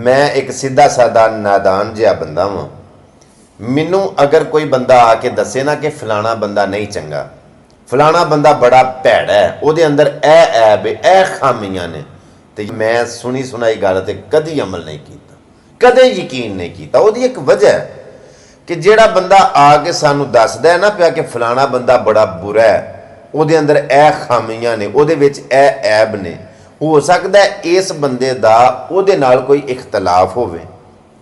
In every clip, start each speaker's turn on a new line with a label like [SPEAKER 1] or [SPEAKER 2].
[SPEAKER 1] मैं एक सीधा सादा नादान जिहा बंदा वां। मैनू अगर कोई बंदा आके दसे ना कि फलाना बंदा नहीं चंगा, फलाना बंदा बड़ा भैड़ा है, उहदे अंदर ऐब है, खामियां ने, तो मैं सुनी सुनाई गल ते कदी अमल नहीं कीता, कदे यकीन नहीं कीता। उहदी एक वजह है कि जिहड़ा बंदा आके सानू दसदा है ना पिया कि फलाना बंदा बड़ा बुरा है, उहदे अंदर खामियां ने, उहदे विच ऐब ने, हो सकता है इस बंदे दा उहदे नाल कोई इख्तलाफ होवे,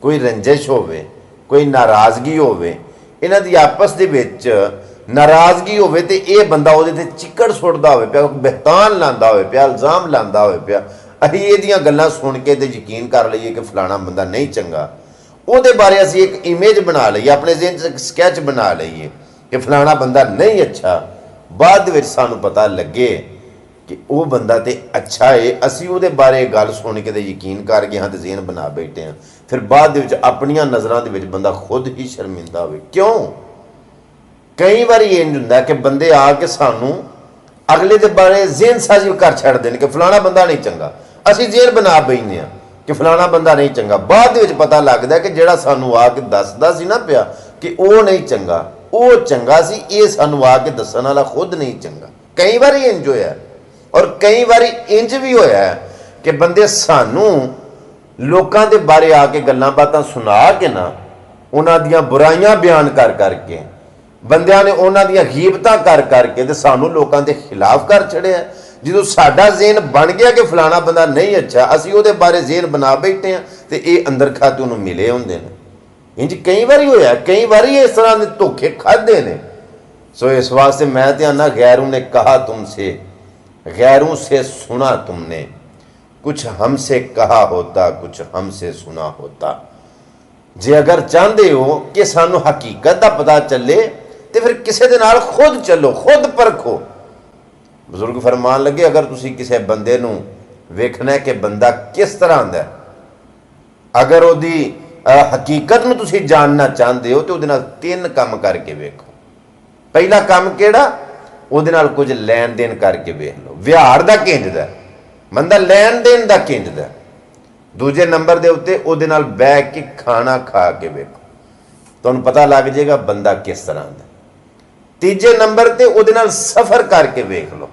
[SPEAKER 1] कोई रंजिश होवे, कोई नाराज़गी होवे, इन्हां दी आपस दे विच नाराज़गी होवे ते इह बंदा उहदे ते चिक्कड़ सुट्टदा होवे पिया, बहतान लांदा होवे पिया, इल्ज़ाम लांदा होवे पिया, असीं इहदियां गल्लां सुन के ते यकीन कर लईए कि फलाना बंदा नहीं चंगा। उहदे बारे असीं एक इमेज बना लईए, अपने ज़हन च एक स्कैच बना लईए कि फलाना बंदा नहीं अच्छा, बाद विच सानूं पता लगे कि वह बंदा तो अच्छा है, असी वो बारे गल सुन के यकीन कर गए हाँ तो ज़हन बना बैठे हैं, फिर बाद अपनिया नज़रों के बंदा खुद ही शर्मिंदा हो। क्यों? कई बार इंज होंदा कि बंदे आके सानू अगले के बारे ज़हन साजी कर छड्डदे ने कि फलाना बंदा नहीं चंगा, असी ज़हन बना बैठे हैं कि फलाना बंदा नहीं चंगा। बाद पता लगता कि जिहड़ा सानू आके दसदा सी ना पिया कि वह नहीं चंगा, वो चंगा सी, ये सानू आके दस्सण वाला खुद नहीं चंगा। कई बार इंज होया, और कई बार इंज भी होया है कि बंदे सानू लोकां दे बारे आके गल्लां बातां सुना के ना उन्हां दियां बुराइयां बयान कर करके, बंदियां ने उन्हां दियां गीबतां कर करके ते सानू लोकां दे खिलाफ कर छड़िया। जो साडा ज़हन बन गया कि फलाना बंदा नहीं अच्छा, असीं उहदे बारे ज़हन बना बैठे हैं ते इह अंदर खाते उन्होंने मिले हुंदे ने। इंज कई बार होया, कई बार इस तरह के धोखे खाधे ने। सो इस वास्ते मैं ते आना, गैरों ने कहा तुमसे, गैरों से सुना तुमने, कुछ हमसे कहा होता, कुछ हमसे सुना होता। जे अगर चाहते हो कि सानू हकीकत का पता चले तो फिर किसी दे नाल खुद चलो, खुद परखो। बजुर्ग फरमान लगे, अगर तुसी किसी बंदे नू वेखना है कि बंदा किस तरह दा है, अगर उहदी हकीकत नू तुसी जानना चाहते हो तो उहदे नाल 3 काम करके वेखो। पहला काम केड़ा? उहदे नाल कुछ लैन देन करके वेख लो, व्यवहार दा किंज दा बंदा, लैन देन दा किंज दा। दूजे नंबर दे उत्ते उहदे नाल बैठ के खाना खा के वेखो, तुहानूं पता लग जाएगा बंदा किस तरह दा। तीजे नंबर ते उहदे नाल सफर करके वेख लो,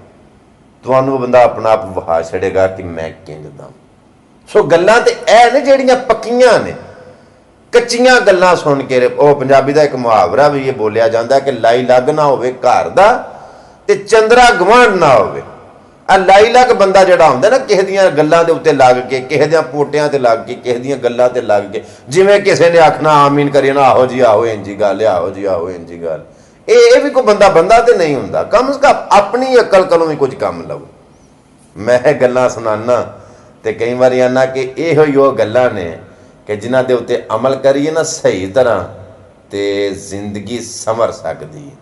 [SPEAKER 1] तुहानूं बंदा अपना आप वहा छड़ेगा कि मैं किंज दा। सो गल्लां ते ऐ ने जिहड़ियां पक्कियां ने, कच्चियां गल्लां सुन के ओ पंजाबी दा एक मुहावरा भी ये बोलिया जाता है कि लाई लग ना होवे घर दा ते चंद्रा गवांढ ना होवे। आ लाई लग बंदा जिहड़ा हुंदा ना, किसे दियां गल्लां दे उत्ते लग के, किसे दियां पोटियां ते लग के, किसे दियां गल्लां ते लग के, जिवें किसे ने आखना आमीन करिए ना, आहो जी आहो इंजी गल, आहो जी आहो इंजी गल। ये भी कोई बंदा बंदा ते नहीं हुंदा, कम से कम अपनी अकल कोलों भी कुछ काम लवो। मैं गल्लां सुनाना ते कई बार आना कि इहो ही वो गल्लां ने कि जिन्हां दे उत्ते अमल करिए ना सही तरह ते जिंदगी संवर सकदी है।